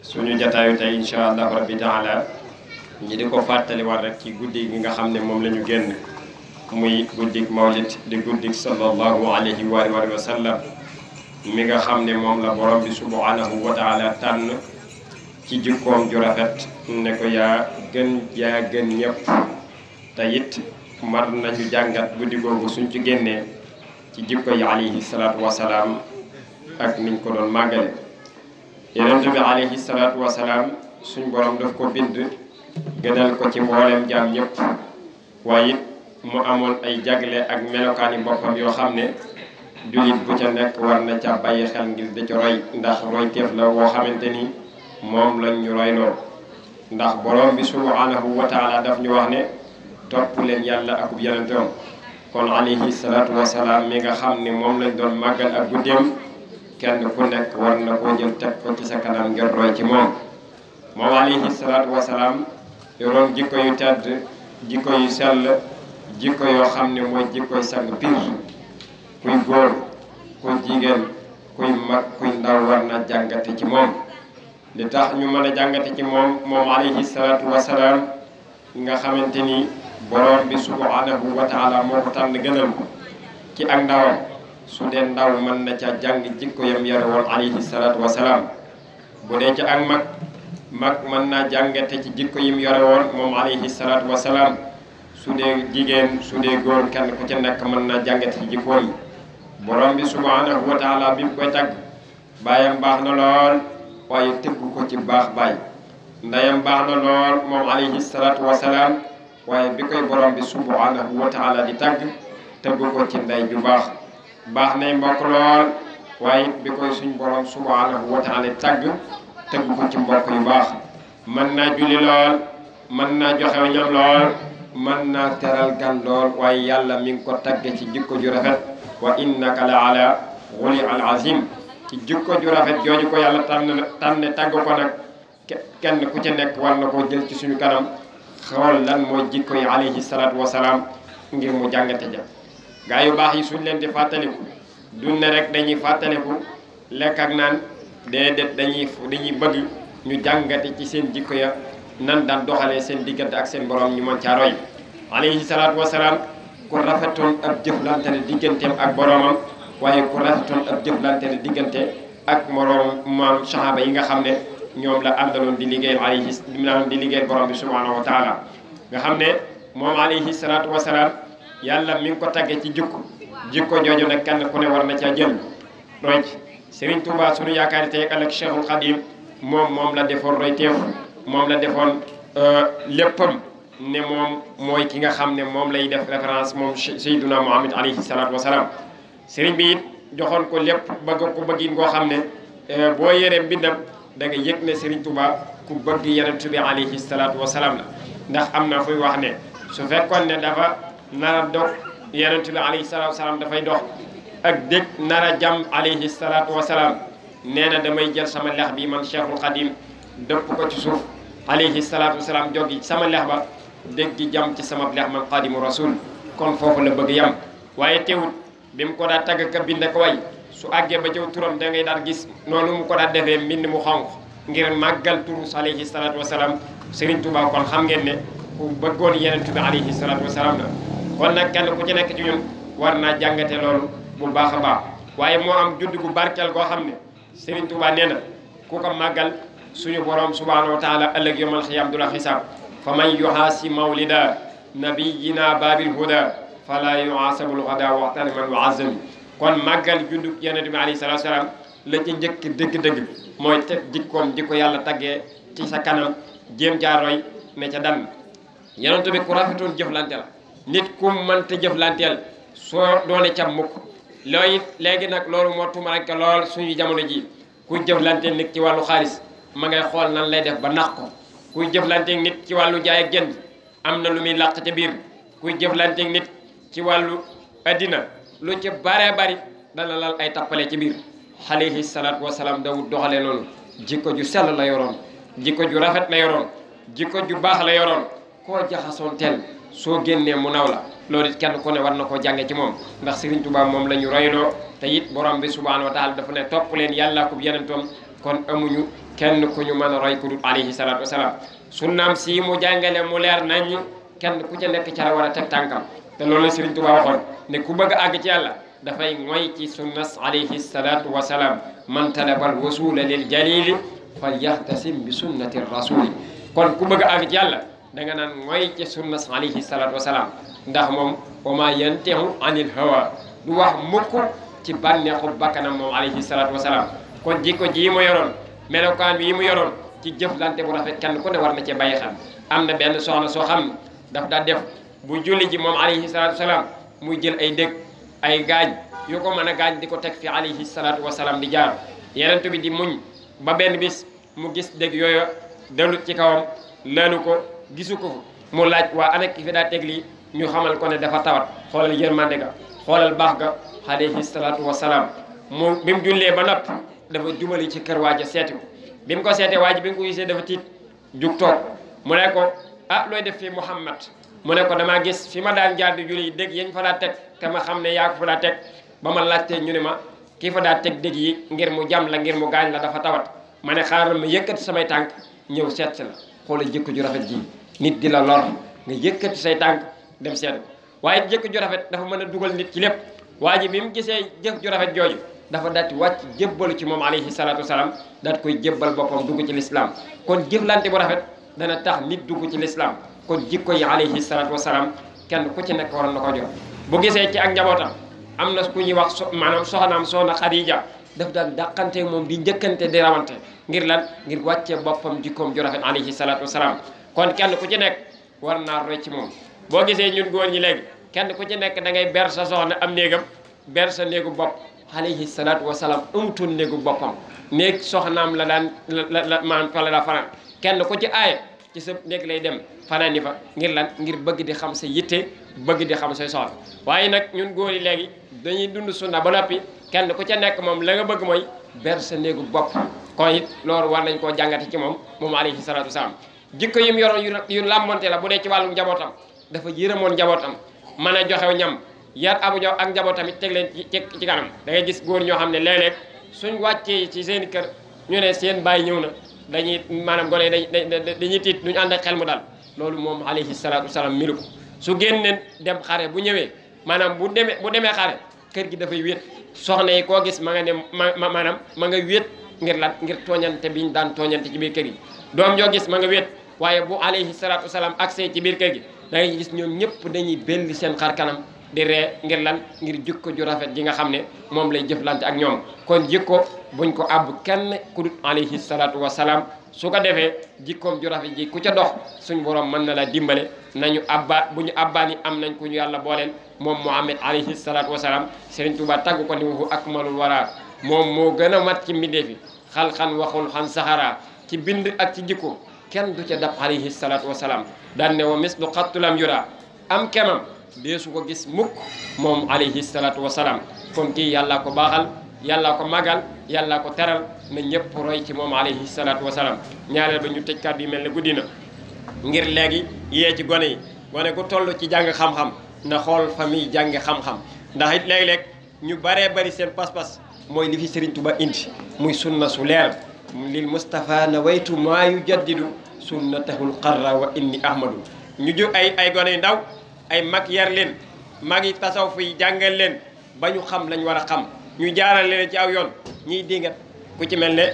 suñu jataayu tey incha allah rabbi taala ñi di ko fàttali war rek ci guddi gi nga xam ne moom la ñu génn muy guddik mawlid di guddik sallallahu alayhi wa sallam mi nga xam ne moom la borom bi subhanahu wa taala tànn ci jikkoom ju rafet ne ko yaa gën ñëpp te it mar nañu jàngat guddi googu suñ ci génnee ci jikko yi alayhi salaatu wasalaam ak niñ ko doon màggale yonent bi alayhi salaatu wasalaam suñ borom daf ko bind gënal ko ci mboolem jaam ñëpp waaye it mu amoon ay jagle ak melokaani boppam yoo xam ne jullit bu ca nekk war na ca bàyyi xel ngir da ci roy ndax roy teef la woo xamante ni moom lañ ñu royloo ndax borom bi subhanahu wa taala daf ñu wax ne topp leen yàlla akub yonentam kon alayhi salaatu wasalaam mi nga xam ne moom lañ doon màggal ak guddeem kenn ku nekk war na koo jël teg ko ci sa kanam ngir roy ci moom alayhi salaatu wasalaam yoroon jikko yu tedd jikko yu sell jikko yoo xam ne mooy jikkoy sang piir kuy góor kuy jigéen kuy mag kuy ndaw war na jàngate ci moom li tax ñu mën a jàngate ci moom alayhi salaatu wasalaam nga xamante ni borom bi subhanahu wa taala moo ko tànn gënal ko ci ak ndawam su dee ndaw mën na ca jàng jikko yam yare woon alayhi salaatu wasalaam bu dee ci ak mag mën naa jàngate ci jikko yim yore woon moom alayhi salaatu wasalaam su dee jigéen su dee góor kenn ku ci nekk mën naa jàngate ci jikkoom yi borom bi subhanahu wa taala bi mu koy tagg baayam baax na lool waaye tëggu ko ci baax baay ndeyam baax na lool moom alayhi salaatu wasalaam waaye bi koy borom bi subhanahu wa taala di tagg tëggu ko ci ndey ju baax nay mbokk lool waaye bi koy suñ borom subhanahu wa taala di tagg tëggu ko ci mbokk yu baax mën naa julli lool mën naa joxe ñam lool mën naa teral gan lool waaye yàlla mi ngi ko tagge ci jikko ju rafet wa innaka la ala xuli al azim ci jikko ju rafet jooju ko yàlla tànn tagg ko nag kenn ku ci nekk war na koo jël ci suñu kanam xool lan mooy jikko yi alayhi salaatu wasalaam ngir mu jàngate ja gaa yu baax yi suñ leen di fàttaliku duñ ne rek dañuy fàttaliku lekk ak naan déedéet dañuy bëgg ñu jàngate ci seen jikko ya nan daan doxalee seen diggante ak seen borom ñu mën caa roy alayhi salaatu wasalaam ku rafetoon ab jëflante ne digganteem ak boromam waaye ku rafetoon ab jëflante ne diggante ak moroom sahaaba yi nga xam ne ñoom la àndaloon di liggéeyal borom bi subhanahu wa taala nga xam ne moom alayhi salaatu wasalaam yàlla mi ngi ko tagge ci jikko jooju nag kenn ku ne war na caa jël roy ci Serigne Touba sunu yaakaari tey ëllëg Cheikhul Khadim moom la defoon roy teef moom la defoon léppam ne moom mooy ki nga xam ne moom lay def référence moom Seydina Muhammad alayhi salaatu wasalaam Serigne bi it joxoon ko lépp bëgg ko bëggin ngoo xam ne boo yéree mbindam da nga yëg ne Serigne Touba ku bëgg Yonent bi alayhi salaatu wasalaam la ndax am na fuy wax ne su fekkoon ne dafa nar a dog Yonent bi alayhi salaatu wasalaam dafay dox ak dégg nar a jam alayhi salaatu wasalaam nee na damay jël sama lex bi man Cheikhul Khadim dëpp ko ci suuf alayhi salaatu wasalaam joggi sama lex ba dégg gi jam ci sama lex man Khadimu Rasul kon foofu la bëgg yam waaye teewut bi mu ko daa tagg ka bind ko way su àggee ba jëw turam da ngay daal gis noonu mu ko daa defee mbind mu xonq ngir màggal turu alayhi salaatu wasalaam Serigne Touba kon xam ngeen ne ku bëggoon Yonent bi alayhi salaatu wasalaam la kon nag kenn ku ci nekk ci ñun war naa jàngate loolu bu baax a baax waaye moo am judd gu barkeel goo xam ne Serigne Touba nee na ku ko màggal suñu borom subhanahu wa taala ëllëg yomal xiyaam du la xisaab fa man yuhaasi mawlida nabiyina babil huda fala yuhasabul gada waxtaan man wa azami kon màggal juddug Yonent bi alayhi salaatu wasalaam la ci njëkk dëgg-dëgg mooy teg jikkoom di ko yàlla taggee ci sa kanam jéem caa roy ne ca dann Yonent bi ku rafetoon jëflante la nit ku mënta jëflanteel soo doone ca mukk looy léegi nag loolu moo tumaranke lool suñu jamono ji kuy jëflanteel nit ci wàllu xaalis ma ngay xool nan lay def ba nax ko kuy jëflanteeg nit ci wàllu jaay ak jënd am na lu muy làq ca biir kuy jëflanteeg nit ci wàllu addina lu ci baree bari dana lal ay tappale ci biir alayhi salaatu wasalaam dawut doxalee noonu jikko ju sell la yoroon jikko ju rafet la yoroon jikko ju baax la yoroon koo jaxasoon teel soo génnee mu naw la loolu it kenn ku ne war na koo jànge ci moom ndax Serigne Touba moom la ñu royloo te it borom bi subhanahu wa taala dafa ne topp leen yàlla ko yonentam kon amuñu kenn ku ñu mën a roy ku dul alayhi salaatu wasalaam sunnaam si mu jàngale mu leer nañ kenn ku ca nekk ca la war a teg tànkam te loolu la Sëriñ Tuubaa waxoon ne ku bëgg a àgg ci yàlla dafay ngoy ci sunnas alayhi salaatu wasalaam man talabal wasula lil jalili fal yaxtasim bi sunnati rasuli kon ku bëgg a àgg ci yàlla da nga naan ngoy ci sunnas alayhi salaatu wasalaam ndax moom wa ma yantehu anil hawa du wax mukk ci bànneexu bakkanam moom alayhi salaatu wasalaam kon jikko ji mu yoroon melokaan bi yi mu yoroon ci jëflante bu rafet kenn ku ne war na cee bàyyi xel am na benn soxna soo xam ne daf daa def bu julli ji moom alayhi salaatu wasalaam muy jël ay dëkk ay gaañ yu ko mën a gaañ di ko teg fi alayhi salaatu wasalaam di jaar yenentu bi di muñ ba benn bis mu gis dëgg yooyu dalut ci kawam lalu ko gisu ko mu laaj waa ana ki fi daa teg lii ñu xamal ko ne dafa tawat xoolal yërmande ga xoolal baax ga alayhi salaatu wasalaam mu bi mu jullee ba nopp dafa jubali ci kër waaja seeti ko bi mu ko seetee waaji bi mu ko gisee dafa tiit jug toog mu ne ko ah looy def fii Muhammad mu ne ko damaa gis fi ma daan jaar di julli dëgg yañ fa daa teg te ma xam ne yaa ko fa daa teg ba ma laajtee ñu ne ma kii fa daa teg dëgg yi ngir mu jam la ngir mu gaañ la dafa tawat ma ne xaaral ma yëkkati samay tànk ñëw seet si la xoolal jikko ju rafet ji nit di la lor nga yëkkati say tànk dem seet ko waaye jikko ju rafet dafa mën a dugal nit ci lépp waa ji bi mu gisee jëf ju rafet jooju dafa daati wàcc jébbalu ci moom alayhi salaatu wasalaam daat koy jébbal boppam dugg ci lislaam kon jëflante bu rafet dana tax nit dugg ci lislaam kon jikko yi alayhi salaatu wasalaam kenn ku ci nekk waroon na ko jox bu gisee ci ak njabootam am na ku ñuy wax maanaam soxnaam soxna Xadija daf daan dàqante moom di njëkkante di rawante ngir lan ngir wàccee boppam jikkoom ju rafet alayhi salaatu wasalaam kon kenn ku ci nekk war naa roy ci moom boo gisee ñun góor ñi léegi kenn ku ci nekk da ngay ber sa soxna am néegam ber sa néegu bopp alayhi salaatu wasalaam amutul néegu boppam néeg soxnaam la daan la maan fa la daa fanaan kenn ku ci aaye ci sa néeg lay dem fanaan ni fa ngir lan ngir bëgg di xam sa yitte bëgg di xam say soxla waaye nag ñun góor yi léegi dañuy dund sunna ba noppi kenn ku ca nekk moom la nga bëgg mooy ber sa néegu bopp kon it loolu war nañ koo jàngate ci moom alayhi salaatu wasalaam jikko yi mu yoroon yu làmbante la bu dee ci wàllum njabootam dafa yërëmoon njabootam mën a joxew ñam yar abu jaw ak njabootam it teg leen ci kanam da ngay gis góor ñoo xam ne léeg-léeg suñ wàccee ci seen kër ñu ne seen baay ñëw na dañuy maanaam gone dañuy tiit duñu ànd ak xel mu dal loolu moom alayhi salaatu wasalaam milu ko su génneen dem xare bu ñëwee maanaam bu demee xare kër gi dafay wéet soxna yi koo gis ma nga ne maanaam ma nga wéet ngir lan ngir tooñante biñ daan tooñante ci biir kër gi doom joo gis ma nga wéet waaye bu alayhi salaatu wasalaam accès ci biir kër gi da ngay gis ñoom ñëpp dañuy belli seen xar kanam di ree ngir lan ngir jikko ju rafet ji nga xam ne moom lay jëflante ak ñoom kon jikko buñ ko àbb kenn ku dut alayhi salaatu wasalaam su ko defee jikkoom ju rafet ji ku ca dox suñ borom mën na la dimbale nañu abba bu ñu abbaani am nañ ku ñu yàlla booleen moom Muhammad alayhi salaatu wasalaam Serigne Touba tagg ko ni waxu akmalul wara moom moo gën a mat ci mbindeef yi xalxan waxul xan saxara ci bind ak ci jikko kenn du ca dab alayhi salaatu wasalaam daan ne wa mislu xattulam yura am kemam deesu ko gis mukk moom alayhi salaatu wasalaam kon kii yàlla ko baaxal yàlla ko magal yàlla ko teral na ñëpp roy ci moom alayhi salaatu wasalaam ñaareel ba ñu tëj kàddu yi mel ne guddi na ngir léegi yee ci gone yi gone ku toll ci jàng xam-xam na xool fa muy jànge xam-xam ndax it léeg-léeg ñu baree bari seen pas-pas mooy li fi Serigne Touba indi muy sunna su leer lil Mustafa na waytu maa yu jaddidu sunnatahul qarra wa inni ahmadu ñu jóg ay gone yu ndaw ay mag yar leen mag yi tasawuf yi jàngal leen ba ñu xam lañ war a xam ñu jaaral leen ci aw yoon ñiy dingat ku ci mel ne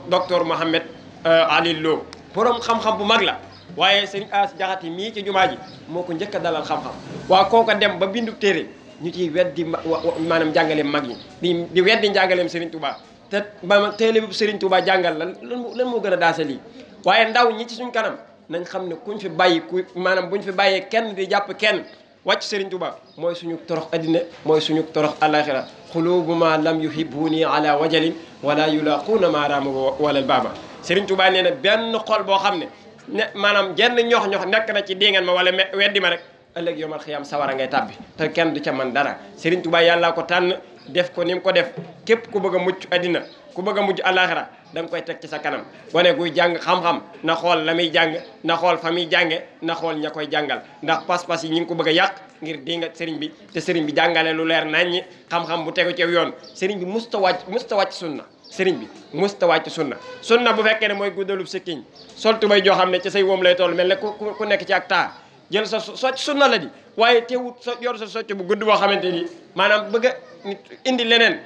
docteur Mohamed Ali Lo borom xam-xam bu mag la waaye sëñ As Jaxate mii ci jumaa ji moo ko njëkk a dalal xam-xam waaw kooko dem ba bindu téere ñu ciy weddi maanaam jàngaleem mag yi di weddi njàngaleem Serigne Touba te ba téele bi Serigne Touba jàngal lan moo gën a daasa lii waaye ndaw ñi ci suñ kanam nañ xam ne kuñ fi bàyyi maanaam buñ fi bàyyee kenn di jàpp kenn wàcc Serigne Touba mooy suñu torox addina mooy suñu torox alaxira xulubu ma lam yuhibuni ala wajalin wala yulaquuna ma raama wala baaba Serigne Touba nee na benn xol boo xam ne maanaam jenn ñox-ñox nekk na ci dingan ma wala weddi ma rek ëllëg yomal xiyam sawara ngay tàbbi te kenn du ca man dara Serigne Touba yàllaa ko tànn def ko ni mu ko def képp ku bëgg a mucc addina ku bëgg a mujj alaxira da nga koy teg ci sa kanam gone guy jàng xam-xam na xool la muy jàng na xool fa muy jànge na xool ña koy jàngal ndax pas-pas yi ñi ngi ko bëgg a yàq ngir di nga sëriñ bi te sëriñ bi jàngale lu leer naññi xam-xam bu tegu ci yoon sëriñ bi musta wàcc sunna sëriñ bi musta wàcc sunna bu fekkee ne mooy guddalub sikkiñ sol tubay joo xam ne ci say woom lay toll mel ne ku nekk ci ak taa jël sa socc sunna la di waaye teewut yor sa socc bu gudd boo xamante ni maanaam bëgg a indi leneen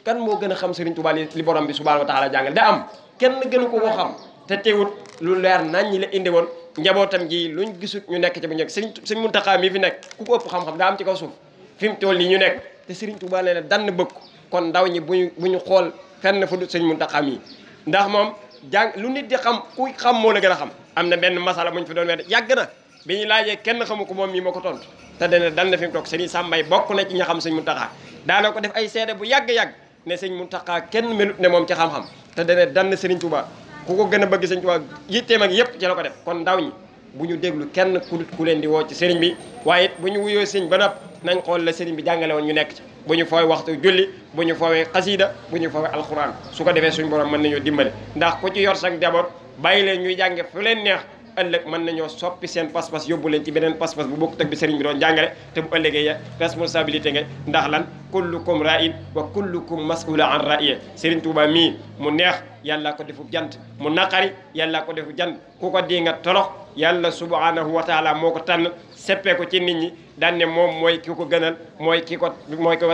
kan moo gën a xam Sëriñ Tuubaa li borom bi subhaanahu wa taala jàngal da am kenn gënu ko xam te teewut lu leer nañ ñi la indi woon njabootam gi luñ gisut ñu nekk ci bu njëkk Sëriñ Muntaxaa mi fi nekk ku ko ëpp xam-xam daa am ci kaw suuf fi mu toll nii ñu nekk te Sëriñ Tuubaa nee na dann bëgg kon ndaw ñi bu ñu xool fenn fu dul Sëriñ Muntaxaa mi ndax moom jàng lu nit di xam ku xam moo la gën a xam am na benn masala bu ñu fi doon wedd yàgg na bi ñu laajee kenn xamu ko moom mii ma ko tontu te dana dan na fi mu toog Sëriñ Sàmbay bokk na ci ña xam Sëriñ Muntaxaa daana ko def ay seede bu yàgg-yàgg ne Sëriñ Muntaxaa kenn melut ne moom ci xam-xam te dana dan Sëriñ Tuubaa ku ko gën a bëgg Sëriñ Tuubaa yitteem ak yëpp ci la ko def kon ndaw ñi bu ñu déglu kenn ku leen di woo ci sëriñ bi waaye it bu ñu wuyoo sëriñ ba nopp nañ xool la sëriñ bi jàngale woon ñu nekk ci bu ñu fooy waxtu julli bu ñu foowee xasiida bu ñu foowee alxuraan su ko defee suñu borom mën nañoo dimbali ndax ku ci yor sax njaboot bàyyi leen ñuy jànge fu leen neex ëllëg mën nañoo soppi seen pas-pas yóbbu leen ci beneen pas-pas bu bokkut ak bi sëriñ bi doon jàngale te bu ëllëgee ya responsabilité nga ndax lan kullukum ra'in wa kullukum mas'ula an ra'iya Sëriñ Tuubaa mii mu neex yàlla ko defu jant mu naqari yàlla ko defu jant ku ko di nga torox yàlla subhanahu wa taala moo ko tànn seppee ko ci nit ñi daan ne moom mooy ki ko gënal mooy ki ko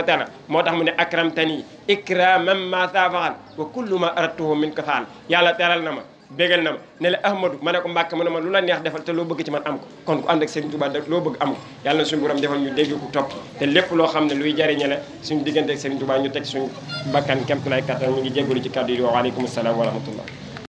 tànn moo tax mu ne akramtani ikraman ma safaxan wa kullu ma aradtuhu min ka faal yàlla teral na ma bégal na ma ne la Ahmadou ma ne ko Mbàkke mu ne ma lu la neex defal te loo bëgg ci man am ko kon ku ànd ak Sëriñ Tuubaa loo bëgg am ko yàlla na suñu borom defal ñu dégg ko topp te lépp loo xam ne luy jariñe la suñu diggante ak Sëriñ Tuubaa ñu teg suñu bakkan kémtu lay kattan ñu ngi jéggalu ci kàddu yi wa aleykum salaam wa rahmatullah